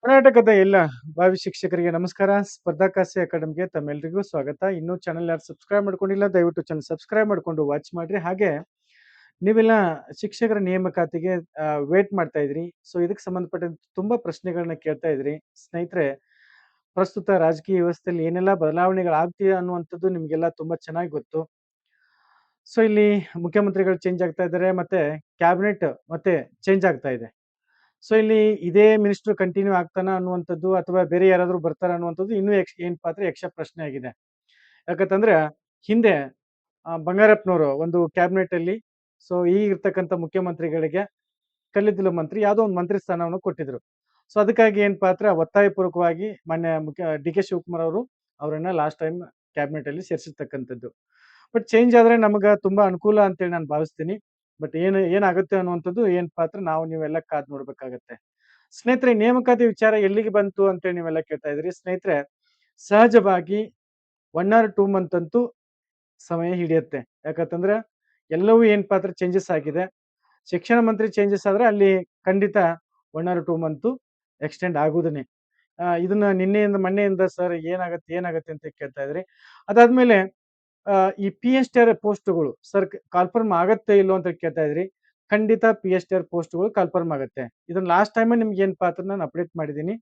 ಕರ್ನಾಟಕದ ಎಲ್ಲ ಭಾವಿ ಶಿಕ್ಷಕರಿಗೆ ನಮಸ್ಕಾರ. ಸ್ಪರ್ಧಾಕಾಸಿ ಅಕಾಡೆಮಿಗೆ ತಮ್ಮೆಲ್ಲರಿಗೂ ಸ್ವಾಗತ. ಇನ್ನೂ ಚಾನೆಲ್ ಯಾರು ಸಬ್ಸ್ಕ್ರೈಬ್ ಮಾಡ್ಕೊಂಡಿಲ್ಲ, ದಯವಿಟ್ಟು ಚಾನೆಲ್ ಸಬ್ಸ್ಕ್ರೈಬ್ ಮಾಡ್ಕೊಂಡು ವಾಚ್ ಮಾಡ್ರಿ. ಹಾಗೆ ನೀವೆಲ್ಲ ಶಿಕ್ಷಕರ ನೇಮಕಾತಿಗೆ ವೇಟ್ ಮಾಡ್ತಾ ಇದ್ರಿ. ಸೊ ಇದಕ್ಕೆ ಸಂಬಂಧಪಟ್ಟಂತೆ ತುಂಬಾ ಪ್ರಶ್ನೆಗಳನ್ನ ಕೇಳ್ತಾ ಇದ್ರಿ. ಸ್ನೇಹಿತರೆ, ಪ್ರಸ್ತುತ ರಾಜಕೀಯ ವ್ಯವಸ್ಥೆಯಲ್ಲಿ ಏನೆಲ್ಲ ಬದಲಾವಣೆಗಳಾಗ್ತಿದೆ ಅನ್ನುವಂಥದ್ದು ನಿಮಗೆಲ್ಲ ತುಂಬಾ ಚೆನ್ನಾಗಿ ಗೊತ್ತು. ಸೊ ಇಲ್ಲಿ ಮುಖ್ಯಮಂತ್ರಿಗಳು ಚೇಂಜ್ ಆಗ್ತಾ ಇದ್ದಾರೆ, ಮತ್ತೆ ಕ್ಯಾಬಿನೆಟ್ ಮತ್ತೆ ಚೇಂಜ್ ಆಗ್ತಾ ಇದೆ. ಸೊ ಇಲ್ಲಿ ಇದೇ ಮಿನಿಸ್ಟರ್ ಕಂಟಿನ್ಯೂ ಆಗ್ತಾನ ಅನ್ನುವಂಥದ್ದು ಅಥವಾ ಬೇರೆ ಯಾರಾದ್ರೂ ಬರ್ತಾರ ಅನ್ನುವಂಥದ್ದು ಇನ್ನೂ ಏನಪ್ಪಾ ಅಂದ್ರೆ ಯಕ್ಷ ಪ್ರಶ್ನೆ ಆಗಿದೆ. ಯಾಕಂತಂದ್ರೆ ಹಿಂದೆ ಬಂಗಾರಪ್ಪನವರು ಒಂದು ಕ್ಯಾಬಿನೆಟ್ ಅಲ್ಲಿ ಸೊ ಈಗ ಇರ್ತಕ್ಕಂಥ ಮುಖ್ಯಮಂತ್ರಿಗಳಿಗೆ ಕಲ್ಲಿದ್ದಲು ಮಂತ್ರಿ ಯಾವುದೋ ಒಂದು ಮಂತ್ರಿ ಸ್ಥಾನವನ್ನು ಕೊಟ್ಟಿದ್ರು. ಸೊ ಅದಕ್ಕಾಗಿ ಏನಪ್ಪಾ ಅಂದ್ರೆ ಒತ್ತಾಯಪೂರ್ವಕವಾಗಿ ಮಾನ್ಯ ಡಿ ಕೆ ಶಿವಕುಮಾರ್ ಅವರು ಅವರನ್ನ ಲಾಸ್ಟ್ ಟೈಮ್ ಕ್ಯಾಬಿನೆಟ್ ಅಲ್ಲಿ ಸೇರಿಸಿರ್ತಕ್ಕಂಥದ್ದು. ಬಟ್ ಚೇಂಜ್ ಆದ್ರೆ ನಮಗ ತುಂಬಾ ಅನುಕೂಲ ಅಂತೇಳಿ ನಾನು ಭಾವಿಸ್ತೀನಿ. ಬಟ್ ಏನಾಗುತ್ತೆ ಅನ್ನುವಂಥದ್ದು ಏನಪ್ಪಾ ಅಂದ್ರೆ ನಾವು ನೀವೆಲ್ಲ ಕಾದ್ ನೋಡ್ಬೇಕಾಗತ್ತೆ. ಸ್ನೇಹಿತರೆ, ನೇಮಕಾತಿ ವಿಚಾರ ಎಲ್ಲಿಗೆ ಬಂತು ಅಂತೇಳಿ ನೀವೆಲ್ಲ ಕೇಳ್ತಾ ಇದ್ರಿ. ಸ್ನೇಹಿತರೆ, ಸಹಜವಾಗಿ 1 or 2 ಮಂತ್ ಅಂತೂ ಸಮಯ ಹಿಡಿಯುತ್ತೆ. ಯಾಕಂತಂದ್ರೆ ಎಲ್ಲವೂ ಏನಪ್ಪಾ ಅಂದ್ರೆ ಚೇಂಜಸ್ ಆಗಿದೆ. ಶಿಕ್ಷಣ ಮಂತ್ರಿ ಚೇಂಜಸ್ ಆದ್ರೆ ಅಲ್ಲಿ ಖಂಡಿತ 1 or 2 ಮಂತ್ ಎಕ್ಸ್ಟೆಂಡ್ ಆಗುದನ್ನೇ. ಇದನ್ನ ನಿನ್ನೆಯಿಂದ ಮೊನ್ನೆಯಿಂದ ಸರ್ ಏನಾಗತ್ತೆ ಅಂತ ಕೇಳ್ತಾ ಇದ್ರಿ. ಅದಾದ್ಮೇಲೆ ಈ ಪಿ ಎಸ್ ಟಿ ಆರ್ ಪೋಸ್ಟ್ಗಳು ಸರ್ ಕಾಲ್ಫರ್ಮ್ ಆಗತ್ತೆ ಇಲ್ಲೋ ಅಂತ ಕೇಳ್ತಾ ಇದ್ರಿ. ಖಂಡಿತ ಪಿ ಎಸ್ ಟಿ ಆರ್ ಪೋಸ್ಟ್ಗಳು ಕಾಲ್ಫರ್ಮ್ ಆಗುತ್ತೆ. ಇದನ್ನ ಲಾಸ್ಟ್ ಟೈಮ್ ನಿಮ್ಗೆ ಏನಪ್ಪಾ ಅಂತ ನಾನು ಅಪ್ಡೇಟ್ ಮಾಡಿದ್ದೀನಿ.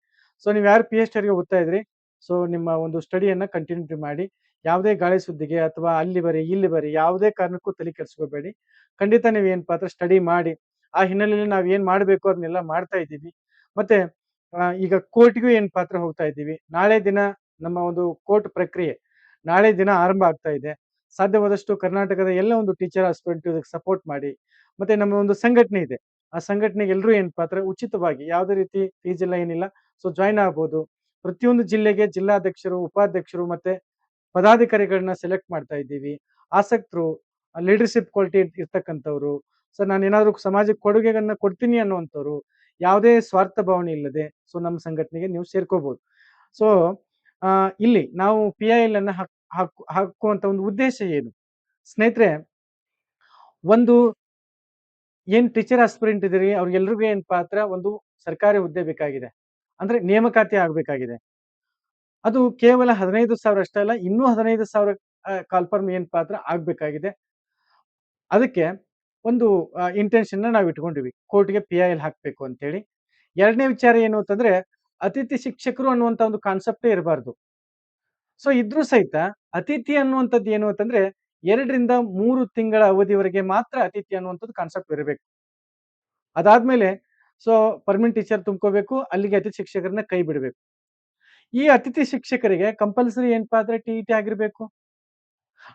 ಸೊ ನೀವು ಯಾರು ಪಿ ಎಸ್ ಟಿ ಆರ್ಗೆ ಓದ್ತಾ ಇದ್ರಿ, ಸೊ ನಿಮ್ಮ ಒಂದು ಸ್ಟಡಿಯನ್ನ ಕಂಟಿನ್ಯೂ ಮಾಡಿ. ಯಾವುದೇ ಗಾಳಿ ಸುದ್ದಿಗೆ ಅಥವಾ ಅಲ್ಲಿ ಬರಿ ಇಲ್ಲಿ ಬರಿ ಯಾವುದೇ ಕಾರಣಕ್ಕೂ ತಲೆ ಕೆಡಿಸ್ಕೋಬೇಡಿ. ಖಂಡಿತ ನೀವು ಏನಪ್ಪಾ ಅಂದ್ರೆ ಸ್ಟಡಿ ಮಾಡಿ. ಆ ಹಿನ್ನೆಲೆಯಲ್ಲಿ ನಾವು ಏನ್ ಮಾಡ್ಬೇಕು ಅದನ್ನೆಲ್ಲ ಮಾಡ್ತಾ ಇದ್ದೀವಿ. ಮತ್ತೆ ಈಗ ಕೋರ್ಟ್ಗೂ ಏನ್ ಪಾತ್ರ ಹೋಗ್ತಾ ಇದ್ದೀವಿ. ನಾಳೆ ದಿನ ನಮ್ಮ ಒಂದು ಕೋರ್ಟ್ ಪ್ರಕ್ರಿಯೆ ನಾಳೆ ದಿನ ಆರಂಭ ಆಗ್ತಾ ಇದೆ. ಸಾಧ್ಯವಾದಷ್ಟು ಕರ್ನಾಟಕದ ಎಲ್ಲ ಒಂದು ಟೀಚರ್ ಆಸ್ಪಿರೆಂಟ್ ಇದಕ್ಕೆ ಸಪೋರ್ಟ್ ಮಾಡಿ. ಮತ್ತೆ ನಮ್ಮ ಒಂದು ಸಂಘಟನೆ ಇದೆ. ಆ ಸಂಘಟನೆಗೆ ಎಲ್ಲರೂ ಏನಪ್ಪಾ ಅಂದ್ರೆ ಉಚಿತವಾಗಿ ಯಾವುದೇ ರೀತಿ ಫೀಸ್ ಎಲ್ಲ ಏನಿಲ್ಲ. ಸೊ ಜಾಯಿನ್ ಆಗ್ಬೋದು. ಪ್ರತಿಯೊಂದು ಜಿಲ್ಲೆಗೆ ಜಿಲ್ಲಾಧ್ಯಕ್ಷರು, ಉಪಾಧ್ಯಕ್ಷರು ಮತ್ತೆ ಪದಾಧಿಕಾರಿಗಳನ್ನ ಸೆಲೆಕ್ಟ್ ಮಾಡ್ತಾ ಇದ್ದೀವಿ. ಆಸಕ್ತರು, ಲೀಡರ್ಶಿಪ್ ಕ್ವಾಲಿಟಿ ಇರ್ತಕ್ಕಂಥವ್ರು, ಸೊ ನಾನು ಏನಾದ್ರು ಸಮಾಜಕ್ಕೆ ಕೊಡುಗೆಗಳನ್ನ ಕೊಡ್ತೀನಿ ಅನ್ನುವಂಥವ್ರು, ಯಾವುದೇ ಸ್ವಾರ್ಥ ಭಾವನೆ ಇಲ್ಲದೆ ಸೊ ನಮ್ಮ ಸಂಘಟನೆಗೆ ನೀವು ಸೇರ್ಕೋಬಹುದು. ಸೊ ಇಲ್ಲಿ ನಾವು ಪಿ ಐ ಎಲ್ ಅನ್ನ ಹಾಕುವಂತ ಒಂದು ಉದ್ದೇಶ ಏನು ಸ್ನೇಹಿತರೆ? ಒಂದು ಏನ್ ಟೀಚರ್ ಆಸ್ಪಿರೆಂಟ್ ಇದೀರಿ ಅವ್ರಿಗೆಲ್ರಿಗೂ ಏನ್ ಪಾತ್ರ ಒಂದು ಸರ್ಕಾರಿ ಹುದ್ದೆ ಬೇಕಾಗಿದೆ. ಅಂದ್ರೆ ನೇಮಕಾತಿ ಆಗ್ಬೇಕಾಗಿದೆ. ಅದು ಕೇವಲ 15,000 ಅಷ್ಟೇ ಅಲ್ಲ, ಇನ್ನೂ 15,000 ಕಾಲ್ಫರ್ಮ್ ಏನ್ ಪಾತ್ರ ಆಗ್ಬೇಕಾಗಿದೆ. ಅದಕ್ಕೆ ಒಂದು ಇಂಟೆನ್ಷನ್ ನಾವು ಇಟ್ಕೊಂಡಿವಿ, ಕೋರ್ಟ್ಗೆ ಪಿ ಐ ಎಲ್ ಹಾಕ್ಬೇಕು ಅಂತ ಹೇಳಿ. ಎರಡನೇ ವಿಚಾರ ಏನು ಅಂತಂದ್ರೆ ಅತಿಥಿ ಶಿಕ್ಷಕರು ಅನ್ನುವಂತ ಒಂದು ಕಾನ್ಸೆಪ್ಟೇ ಇರಬಾರ್ದು. ಸೊ ಇದ್ರೂ ಸಹಿತ ಅತಿಥಿ ಅನ್ನುವಂಥದ್ದು ಏನು ಅಂತಂದ್ರೆ 2 ರಿಂದ 3 ತಿಂಗಳ ಅವಧಿವರೆಗೆ ಮಾತ್ರ ಅತಿಥಿ ಅನ್ನುವಂಥದ್ದು ಕಾನ್ಸೆಪ್ಟ್ ಇರಬೇಕು. ಅದಾದ್ಮೇಲೆ ಸೊ ಪರ್ಮನೆಂಟ್ ಟೀಚರ್ ತುಂಬ್ಕೋಬೇಕು, ಅಲ್ಲಿಗೆ ಅತಿಥಿ ಶಿಕ್ಷಕರನ್ನ ಕೈ ಬಿಡಬೇಕು. ಈ ಅತಿಥಿ ಶಿಕ್ಷಕರಿಗೆ ಕಂಪಲ್ಸರಿ ಏನಪ್ಪಾ ಅಂದ್ರೆ ಟಿ ಇ ಟಿ ಆಗಿರ್ಬೇಕು.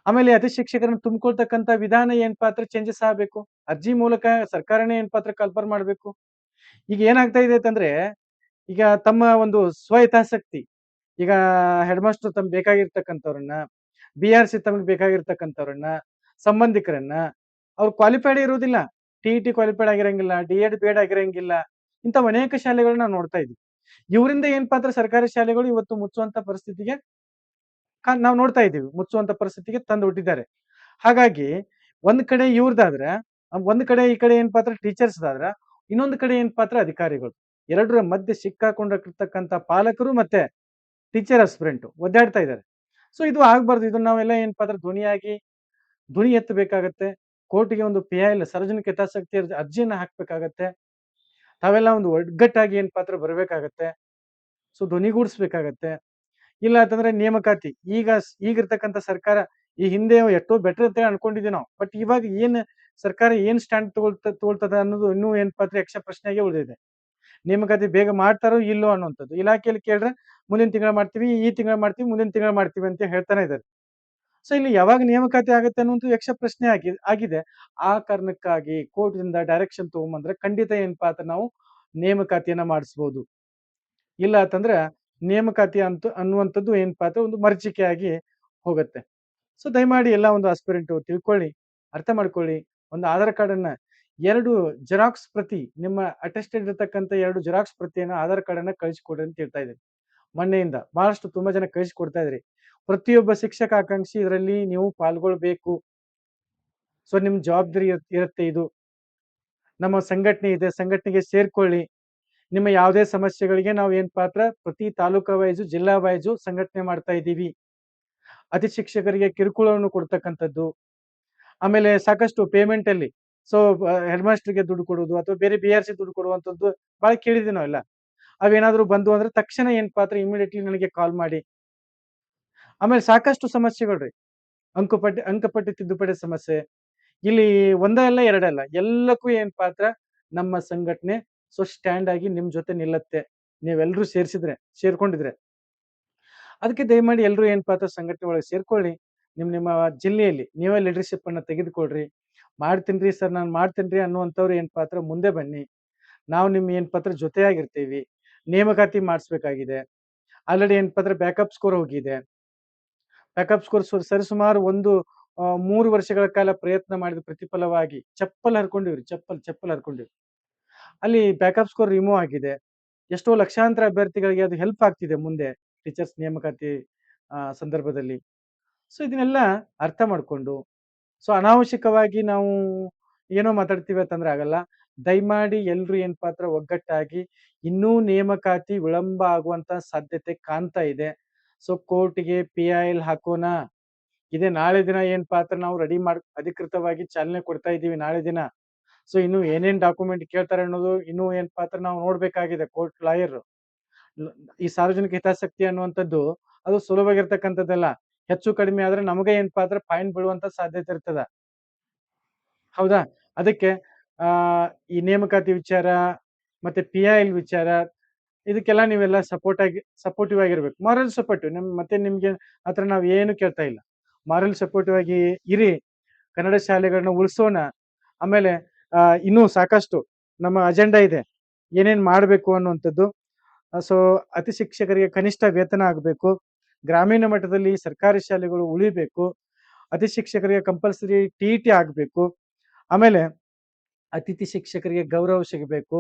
ಆಮೇಲೆ ಅತಿಥಿ ಶಿಕ್ಷಕರನ್ನ ತುಂಬಿಕೊಳ್ತಕ್ಕಂತ ವಿಧಾನ ಏನಪ್ಪಾ ಅಂದ್ರೆ ಚೇಂಜಸ್ ಆಗ್ಬೇಕು. ಅರ್ಜಿ ಮೂಲಕ ಸರ್ಕಾರನೇ ಏನಪ್ಪಾ ಅಂದ್ರೆ ಕನ್ಫರ್ಮ್ ಮಾಡ್ಬೇಕು. ಈಗ ಏನಾಗ್ತಾ ಇದೆ ಅಂತಂದ್ರೆ ಈಗ ತಮ್ಮ ಒಂದು ಸ್ವಹಿತಾಸಕ್ತಿ, ಈಗ ಹೆಡ್ ಮಾಸ್ಟರ್ ತಮ್ಗೆ ಬೇಕಾಗಿರ್ತಕ್ಕಂಥವ್ರನ್ನ, ಬಿ ಆರ್ ಸಿ ತಮಗೆ ಬೇಕಾಗಿರ್ತಕ್ಕಂಥವ್ರನ್ನ, ಸಂಬಂಧಿಕರನ್ನ, ಅವ್ರು ಕ್ವಾಲಿಫೈಡ್ ಇರುವುದಿಲ್ಲ. ಟಿ ಇ ಟಿ ಕ್ವಾಲಿಫೈಡ್ ಆಗಿರಂಗಿಲ್ಲ, ಡಿ ಎಡ್ ಬಿ ಎಡ್ ಆಗಿರಂಗಿಲ್ಲ. ಇಂಥವು ಅನೇಕ ಶಾಲೆಗಳನ್ನ ನಾವು ನೋಡ್ತಾ ಇದ್ವಿ. ಇವರಿಂದ ಏನಪ್ಪಾ ಅಂದ್ರೆ ಸರ್ಕಾರಿ ಶಾಲೆಗಳು ಇವತ್ತು ಮುಚ್ಚುವಂತ ಪರಿಸ್ಥಿತಿಗೆ ನಾವು ನೋಡ್ತಾ ಇದ್ದೀವಿ. ಮುಚ್ಚುವಂತ ಪರಿಸ್ಥಿತಿಗೆ ತಂದು ಹುಟ್ಟಿದ್ದಾರೆ. ಹಾಗಾಗಿ ಒಂದ್ ಕಡೆ ಇವ್ರದಾದ್ರೆ, ಒಂದ್ ಕಡೆ ಈ ಕಡೆ ಏನಪ್ಪಾ ಅಂದ್ರೆ ಟೀಚರ್ಸ್ದಾದ್ರ, ಇನ್ನೊಂದು ಕಡೆ ಏನಪ್ಪಾ ಅಂದ್ರೆ ಅಧಿಕಾರಿಗಳು. ಎರಡರ ಮಧ್ಯೆ ಸಿಕ್ಕಾಕೊಂಡಿರ್ತಕ್ಕಂಥ ಪಾಲಕರು ಮತ್ತೆ ಟೀಚರ್ ಆಸ್ಪಿರೆಂಟ್ ಒದ್ದಾಡ್ತಾ ಇದ್ದಾರೆ. ಸೊ ಇದು ಆಗ್ಬಾರ್ದು. ಇದನ್ನ ನಾವೆಲ್ಲ ಏನಪ್ಪಾ ಅಂದ್ರೆ ಧ್ವನಿ ಎತ್ತಬೇಕಾಗತ್ತೆ. ಕೋರ್ಟ್ಗೆ ಒಂದು ಪಿ ಐ ಎಲ್ ಸಾರ್ವಜನಿಕ ಹಿತಾಸಕ್ತಿ ಅರ್ಜಿಯನ್ನ ಹಾಕ್ಬೇಕಾಗತ್ತೆ. ತಾವೆಲ್ಲ ಒಂದು ಒಗ್ಗಟ್ಟಾಗಿ ಏನಪ್ಪಾ ಅಂದ್ರೆ ಬರ್ಬೇಕಾಗತ್ತೆ. ಸೊ ಧ್ವನಿಗೂಡಿಸ್ಬೇಕಾಗತ್ತೆ. ಇಲ್ಲ ಅಂತಂದ್ರೆ ನೇಮಕಾತಿ ಈಗಿರ್ತಕ್ಕಂಥ ಸರ್ಕಾರ ಈ ಹಿಂದೆ ಎಷ್ಟೋ ಬೆಟರ್ ಅಂತ ಅನ್ಕೊಂಡಿದ್ವಿ ನಾವು. ಬಟ್ ಇವಾಗ ಸರ್ಕಾರ ಏನ್ ಸ್ಟ್ಯಾಂಡ್ ತಗೊಳ್ತದ ಅನ್ನೋದು ಇನ್ನೂ ಏನಪ್ಪಾ ಅಂದ್ರೆ ಯಕ್ಷ ಪ್ರಶ್ನೆಗೆ ಉಳಿದಿದೆ. ನೇಮಕಾತಿ ಬೇಗ ಮಾಡ್ತಾರೋ ಇಲ್ಲೋ ಅನ್ನುವಂಥದ್ದು. ಇಲಾಖೆಯಲ್ಲಿ ಕೇಳಿದ್ರೆ ಮುಂದಿನ ತಿಂಗಳ ಮಾಡ್ತೀವಿ, ಈ ತಿಂಗಳ ಮಾಡ್ತೀವಿ, ಮುಂದಿನ ತಿಂಗಳ ಮಾಡ್ತೀವಿ ಅಂತ ಹೇಳ್ತಾನೆ ಇದ್ದಾರೆ. ಸೊ ಇಲ್ಲಿ ಯಾವಾಗ ನೇಮಕಾತಿ ಆಗುತ್ತೆ ಅನ್ನುವಂಥ ಯಕ್ಷ ಪ್ರಶ್ನೆ ಆಗಿದೆ. ಆ ಕಾರಣಕ್ಕಾಗಿ ಕೋರ್ಟ್ ಇಂದ ಡೈರೆಕ್ಷನ್ ತಗೊಂಬಂದ್ರೆ ಖಂಡಿತ ಏನಪ್ಪಾ ಅಂತ ನಾವು ನೇಮಕಾತಿಯನ್ನ ಮಾಡಿಸ್ಬೋದು. ಇಲ್ಲ ಅಂತಂದ್ರೆ ನೇಮಕಾತಿ ಅನ್ನುವಂಥದ್ದು ಏನಪ್ಪಾ ಅಂದ್ರೆ ಒಂದು ಮರೀಚಿಕೆಯಾಗಿ ಹೋಗುತ್ತೆ. ಸೊ ದಯಮಾಡಿ ಎಲ್ಲ ಒಂದು ಆಸ್ಪಿರೆಂಟ್ ತಿಳ್ಕೊಳ್ಳಿ, ಅರ್ಥ ಮಾಡ್ಕೊಳ್ಳಿ. ಒಂದು ಆಧಾರ್ ಕಾರ್ಡ್ ಅನ್ನ 2 ಜೆರಾಕ್ಸ್ ಪ್ರತಿ, ನಿಮ್ಮ ಅಟೆಸ್ಟೆಡ್ ಇರತಕ್ಕಂಥ 2 ಜೆರಾಕ್ಸ್ ಪ್ರತಿಯನ್ನ ಆಧಾರ್ ಕಾರ್ಡ್ ಅನ್ನ ಕಳಿಸಿಕೊಡಿ ಅಂತ ಹೇಳ್ತಾ ಇದ್ದೀನಿ. ಮೊನ್ನೆಯಿಂದ ಬಹಳಷ್ಟು ತುಂಬಾ ಜನ ಕಳಿಸಿಕೊಡ್ತಾ ಇದ್ರಿ. ಪ್ರತಿಯೊಬ್ಬ ಶಿಕ್ಷಕ ಆಕಾಂಕ್ಷಿ ಇದರಲ್ಲಿ ನೀವು ಪಾಲ್ಗೊಳ್ಬೇಕು. ಸೊ ನಿಮ್ ಜವಾಬ್ದಾರಿ ಇರುತ್ತೆ ಇದು. ನಮ್ಮ ಸಂಘಟನೆ ಇದೆ, ಸಂಘಟನೆಗೆ ಸೇರ್ಕೊಳ್ಳಿ. ನಿಮ್ಮ ಯಾವುದೇ ಸಮಸ್ಯೆಗಳಿಗೆ ನಾವು ಏನ್ ಪಾತ್ರ ಪ್ರತಿ ತಾಲೂಕಾ ವೈಸು ಜಿಲ್ಲಾ ವೈಸು ಸಂಘಟನೆ ಮಾಡ್ತಾ ಇದ್ದೀವಿ. ಅತಿ ಶಿಕ್ಷಕರಿಗೆ ಕಿರುಕುಳವನ್ನು ಕೊಡ್ತಕ್ಕಂಥದ್ದು, ಆಮೇಲೆ ಸಾಕಷ್ಟು ಪೇಮೆಂಟ್ ಅಲ್ಲಿ ಸೊ ಹೆಡ್ ಮಾಸ್ಟರ್ಗೆ ದುಡ್ಡು ಕೊಡುವುದು ಅಥವಾ ಬೇರೆ BRC ದುಡ್ಡು ಕೊಡುವಂಥದ್ದು ಬಹಳ ಕೇಳಿದ್ವಿ ನಾವೆಲ್ಲ. ಅವೇನಾದ್ರು ಬಂದು ಅಂದ್ರೆ ತಕ್ಷಣ ಏನ್ ಪಾತ್ರ ಇಮಿಡಿಯೇಟ್ಲಿ ನನಗೆ ಕಾಲ್ ಮಾಡಿ. ಆಮೇಲೆ ಸಾಕಷ್ಟು ಸಮಸ್ಯೆಗಳ್ರಿ. ಅಂಕಪಟ್ಟಿ ತಿದ್ದುಪಡಿ ಸಮಸ್ಯೆ. ಇಲ್ಲಿ ಒಂದೇ ಅಲ್ಲ ಎರಡಲ್ಲ ಎಲ್ಲಕ್ಕೂ ಏನ್ ಪಾತ್ರ ನಮ್ಮ ಸಂಘಟನೆ ಸ್ಟ್ಯಾಂಡ್ ಆಗಿ ನಿಮ್ ಜೊತೆ ನಿಲ್ಲತ್ತೆ. ನೀವೆಲ್ಲರೂ ಸೇರ್ಕೊಂಡಿದ್ರೆ. ಅದಕ್ಕೆ ದಯಮಾಡಿ ಎಲ್ರೂ ಏನ್ ಪಾತ್ರ ಸಂಘಟನೆ ಒಳಗೆ ಸೇರ್ಕೊಳ್ಳಿ. ನಿಮ್ಮ ಜಿಲ್ಲೆಯಲ್ಲಿ ನೀವೇ ಲೀಡರ್‌ಶಿಪ್ ಅನ್ನ ತೆಗೆದುಕೊಳ್ರಿ. ಮಾಡ್ತೀನ್ರಿ ಸರ್ ನಾನ್ ಮಾಡ್ತೀನ್ರಿ ಅನ್ನುವಂಥವ್ರು ಏನ್ ಪಾತ್ರ ಮುಂದೆ ಬನ್ನಿ. ನಾವು ನಿಮ್ ಏನ್ ಪಾತ್ರ ಜೊತೆಯಾಗಿರ್ತೀವಿ. ನೇಮಕಾತಿ ಮಾಡಿಸ್ಬೇಕಾಗಿದೆ. ಆಲ್ರೆಡಿ ಏನ್ ಪಾತ್ರ ಬ್ಯಾಕಪ್ ಸ್ಕೋರ್ ಹೋಗಿದೆ. ಬ್ಯಾಕಪ್ ಸ್ಕೋರ್ ಸರಿಸುಮಾರು 3 ವರ್ಷಗಳ ಕಾಲ ಪ್ರಯತ್ನ ಮಾಡಿದ ಪ್ರತಿಫಲವಾಗಿ ಚಪ್ಪಲ್ ಹರ್ಕೊಂಡಿವ್ರಿ. ಚಪ್ಪಲ್ ಹರ್ಕೊಂಡಿವಿ. ಅಲ್ಲಿ ಬ್ಯಾಕಪ್ ಸ್ಕೋರ್ ರಿಮೂವ್ ಆಗಿದೆ. ಎಷ್ಟೋ ಲಕ್ಷಾಂತರ ಅಭ್ಯರ್ಥಿಗಳಿಗೆ ಅದು ಹೆಲ್ಪ್ ಆಗ್ತಿದೆ ಮುಂದೆ ಟೀಚರ್ಸ್ ನೇಮಕಾತಿ ಸಂದರ್ಭದಲ್ಲಿ. ಸೊ ಇದನ್ನೆಲ್ಲ ಅರ್ಥ ಮಾಡ್ಕೊಂಡು ಅನಾವಶ್ಯಕವಾಗಿ ನಾವು ಏನೋ ಮಾತಾಡ್ತೀವಿ ಅಂತಂದ್ರೆ ಆಗಲ್ಲ. ದಯಮಾಡಿ ಎಲ್ರು ಏನ್ ಪಾತ್ರ ಒಗ್ಗಟ್ಟಾಗಿ ಇನ್ನೂ ನೇಮಕಾತಿ ವಿಳಂಬ ಆಗುವಂತ ಸಾಧ್ಯತೆ ಕಾಣ್ತಾ ಇದೆ. ಸೊ ಕೋರ್ಟ್‌ಗೆ PIL ಹಾಕೋಣ. ಇದೇ ನಾಳೆ ದಿನ ಏನ್ ಪಾತ್ರ ನಾವು ರೆಡಿ ಅಧಿಕೃತವಾಗಿ ಚಾಲನೆ ಕೊಡ್ತಾ ಇದ್ದೀವಿ ನಾಳೆ ದಿನ. ಸೊ ಇನ್ನು ಏನೇನ್ ಡಾಕ್ಯುಮೆಂಟ್ ಕೇಳ್ತಾರೆ ಅನ್ನೋದು ಇನ್ನೂ ಏನ್ ಪಾತ್ರ ನಾವು ನೋಡ್ಬೇಕಾಗಿದೆ ಕೋರ್ಟ್ ಲಾಯರ್. ಈ ಸಾರ್ವಜನಿಕ ಹಿತಾಸಕ್ತಿ ಅನ್ನುವಂಥದ್ದು ಅದು ಸುಲಭವಾಗಿರ್ತಕ್ಕಂಥದ್ದಲ್ಲ. ಹೆಚ್ಚು ಕಡಿಮೆ ಆದ್ರೆ ನಮಗೆ ಏನ್ ಪಾತ್ರ ಫೈನ್ ಬೀಳುವಂತ ಸಾಧ್ಯತೆ ಇರ್ತದ. ಹೌದಾ? ಅದಕ್ಕೆ ಈ ನೇಮಕಾತಿ ವಿಚಾರ ಮತ್ತೆ PIL ವಿಚಾರ ಇದಕ್ಕೆಲ್ಲ ನೀವೆಲ್ಲ ಸಪೋರ್ಟಿವ್ ಆಗಿರ್ಬೇಕು. ಮಾರಲ್ ಸಪೋರ್ಟಿವ್ ಮತ್ತೆ ನಿಮ್ಗೆ ಆತರ ನಾವ್ ಏನು ಕೇಳ್ತಾ ಇಲ್ಲ. ಮಾರಲ್ ಸಪೋರ್ಟಿವ್ ಆಗಿ ಇರಿ. ಕನ್ನಡ ಶಾಲೆಗಳನ್ನ ಉಳಿಸೋಣ. ಆಮೇಲೆ ಇನ್ನೂ ಸಾಕಷ್ಟು ನಮ್ಮ ಅಜೆಂಡಾ ಇದೆ. ಏನೇನ್ ಮಾಡ್ಬೇಕು ಅನ್ನುವಂಥದ್ದು. ಸೊ ಅತಿ ಶಿಕ್ಷಕರಿಗೆ ಕನಿಷ್ಠ ವೇತನ ಆಗ್ಬೇಕು. ಗ್ರಾಮೀಣ ಮಟ್ಟದಲ್ಲಿ ಸರ್ಕಾರಿ ಶಾಲೆಗಳು ಉಳಿಬೇಕು. ಅತಿ ಶಿಕ್ಷಕರಿಗೆ ಕಂಪಲ್ಸರಿ TET ಆಗ್ಬೇಕು. ಆಮೇಲೆ ಅತಿಥಿ ಶಿಕ್ಷಕರಿಗೆ ಗೌರವ ಸಿಗಬೇಕು.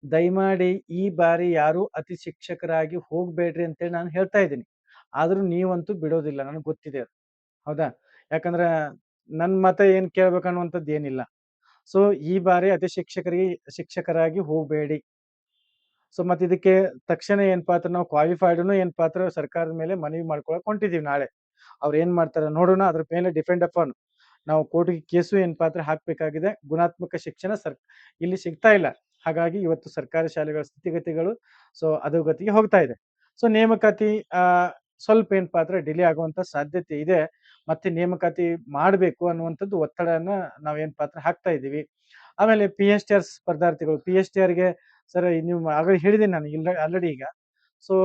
ದಯಮಾಡಿ ಈ ಬಾರಿ ಯಾರು ಅತಿ ಶಿಕ್ಷಕರಾಗಿ ಹೋಗ್ಬೇಡ್ರಿ ಅಂತೇಳಿ ನಾನು ಹೇಳ್ತಾ ಇದ್ದೀನಿ. ಆದ್ರೂ ನೀವಂತೂ ಬಿಡೋದಿಲ್ಲ ನನಗೆ ಗೊತ್ತಿದೆ ಅದು. ಹೌದಾ? ಯಾಕಂದ್ರೆ ನನ್ ಮತ ಏನ್ ಕೇಳ್ಬೇಕನ್ನುವಂಥದ್ದು ಏನಿಲ್ಲ. ಸೊ ಈ ಬಾರಿ ಅತಿ ಶಿಕ್ಷಕರಾಗಿ ಹೋಗ್ಬೇಡಿ. ಸೊ ಮತ್ತೆ ಇದಕ್ಕೆ ತಕ್ಷಣ ಏನ್ ಪಾತ್ರ ನಾವು ಕ್ವಾಲಿಫೈಡ್ನು ಏನ್ ಪಾತ್ರ ಸರ್ಕಾರದ ಮೇಲೆ ಮನವಿ ಮಾಡ್ಕೊಳಕ್ ಹೊಂಟಿದೀವಿ ನಾಳೆ. ಅವ್ರು ಏನ್ ಮಾಡ್ತಾರ ನೋಡೋಣ. ಅದ್ರ ಮೇಲೆ ಡಿಪೆಂಡ್ ಅಪಾನ್ ನಾವು ಕೋರ್ಟ್‌ಗೆ ಕೇಸು ಏನ್ ಪಾತ್ರ ಹಾಕ್ಬೇಕಾಗಿದೆ. ಗುಣಾತ್ಮಕ ಶಿಕ್ಷಣ ಇಲ್ಲಿ ಸಿಗ್ತಾ ಇಲ್ಲ. ಹಾಗಾಗಿ ಇವತ್ತು ಸರ್ಕಾರಿ ಶಾಲೆಗಳ ಸ್ಥಿತಿಗತಿಗಳು ಅಧೋಗತಿಗೆ ಹೋಗ್ತಾ ಇದೆ. ಸೊ ನೇಮಕಾತಿ ಸ್ವಲ್ಪ ಏನ್ ಪಾತ್ರ ಡಿಲೇ ಆಗುವಂತ ಸಾಧ್ಯತೆ ಇದೆ. ಮತ್ತೆ ನೇಮಕಾತಿ ಮಾಡ್ಬೇಕು ಅನ್ನುವಂಥದ್ದು ಒತ್ತಡನ ನಾವೇನ್ ಪಾತ್ರ ಹಾಕ್ತಾ ಇದೀವಿ. ಆಮೇಲೆ PSTR ಸ್ಪರ್ಧಾರ್ಥಿಗಳು PSTRಗೆ ಸರ್ ನೀವು ಆಗಲೇ ಹೇಳಿದೀನಿ ನಾನು ಆಲ್ರೆಡಿ ಈಗ. ಸೊ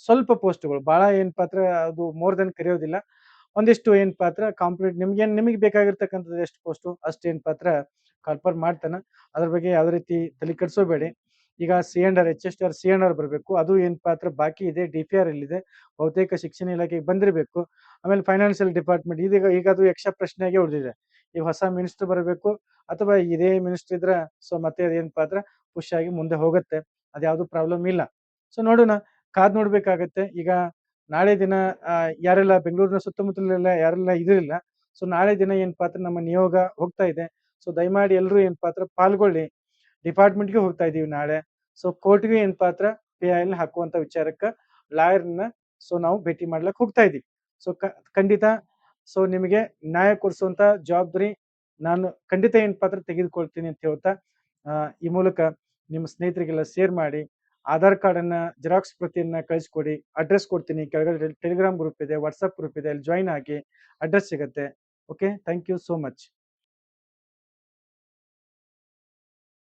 ಸ್ವಲ್ಪ ಪೋಸ್ಟ್‌ಗಳು ಬಹಳ ಏನ್ ಪಾತ್ರ ಅದು ಮೋರ್ ದೆನ್ ಕರೆಯೋದಿಲ್ಲ. ಒಂದಿಷ್ಟು ಏನ್ ಪಾತ್ರ ನಿಮಗೆ ಬೇಕಾಗಿರ್ತಕ್ಕಂಥದ್ದು ಎಷ್ಟು ಪೋಸ್ಟು ಅಷ್ಟೇನ್ ಪಾತ್ರ ಕಾಲ್ಫರ್ ಮಾಡ್ತಾನ. ಅದ್ರ ಬಗ್ಗೆ ಯಾವ್ದೇ ರೀತಿ ತಲೆ ಕೆಡಿಸ್ಕೋಬೇಡಿ. ಈಗ HSTR C&R ಬರಬೇಕು. ಅದು ಏನ್ ಪಾತ್ರ ಬಾಕಿ ಇದೆ. DPR ಇಲ್ಲಿದೆ. ಬಹುತೇಕ ಶಿಕ್ಷಣ ಇಲಾಖೆಗೆ ಬಂದಿರಬೇಕು. ಆಮೇಲೆ ಫೈನಾನ್ಷಿಯಲ್ ಡಿಪಾರ್ಟ್ಮೆಂಟ್ ಈಗ ಅದು ಯಕ್ಷ ಪ್ರಶ್ನೆಯಾಗಿ ಉಳಿದಿದೆ. ಈಗ ಹೊಸ ಮಿನಿಸ್ಟರ್ ಬರಬೇಕು ಅಥವಾ ಇದೇ ಮಿನಿಸ್ಟರ್ ಇದ್ರ ಮತ್ತೆ ಅದೇನ್ ಪಾತ್ರ ಪುಷ್ ಆಗಿ ಮುಂದೆ ಹೋಗುತ್ತೆ. ಅದ್ಯಾವುದು ಪ್ರಾಬ್ಲಮ್ ಇಲ್ಲ. ಸೊ ನೋಡೋಣ. ಕಾದ್ ನೋಡ್ಬೇಕಾಗತ್ತೆ. ಈಗ ನಾಳೆ ದಿನ ಯಾರೆಲ್ಲ ಬೆಂಗಳೂರಿನ ಸುತ್ತಮುತ್ತಲೆಲ್ಲ ಯಾರೆಲ್ಲ ಇದಿಲ್ಲ. ಸೊ ನಾಳೆ ದಿನ ಏನ್ ಪಾತ್ರ ನಮ್ಮ ನಿಯೋಗ ಹೋಗ್ತಾ ಇದೆ. ಸೊ ದಯಮಾಡಿ ಎಲ್ರು ಏನ್ ಪಾತ್ರ ಪಾಲ್ಗೊಳ್ಳಿ. ಡಿಪಾರ್ಟ್ಮೆಂಟ್‌ಗೆ ಹೋಗ್ತಾ ಇದೀವಿ ನಾಳೆ. ಸೊ ಕೋರ್ಟ್‌ಗೆ ಏನ್ ಪಾತ್ರ PIL ಹಾಕುವಂತ ವಿಚಾರಕ್ಕ ಲಾಯರ್‌ನ ನಾವು ಭೇಟಿ ಮಾಡ್ಲಕ್ ಹೋಗ್ತಾ ಇದೀವಿ. ಸೊ ಖಂಡಿತ ನಿಮಗೆ ನ್ಯಾಯ ಕೊಡಿಸುವಂತ ಜವಾಬ್ದಾರಿ ನಾನು ಖಂಡಿತ ಏನ್ ಪಾತ್ರ ತೆಗೆದುಕೊಳ್ತೀನಿ ಅಂತ ಹೇಳ್ತಾ ಈ ಮೂಲಕ ನಿಮ್ಮ ಸ್ನೇಹಿತರಿಗೆಲ್ಲ ಶೇರ್ ಮಾಡಿ. ಆಧಾರ್ ಕಾರ್ಡ್ ಅನ್ನ ಜೆರಾಕ್ಸ್ ಪ್ರತಿಯನ್ನ ಕಳಿಸ್ಕೊಡಿ. ಅಡ್ರೆಸ್ ಕೊಡ್ತೀನಿ. ಕೆಳಗಡೆ ಟೆಲಿಗ್ರಾಮ್ ಗ್ರೂಪ್ ಇದೆ, ವಾಟ್ಸ್ಆಪ್ ಗ್ರೂಪ್ ಇದೆ. ಅಲ್ಲಿ ಜಾಯಿನ್ ಆಗಿ ಅಡ್ರೆಸ್ ಸಿಗತ್ತೆ. Okay, thank you so much.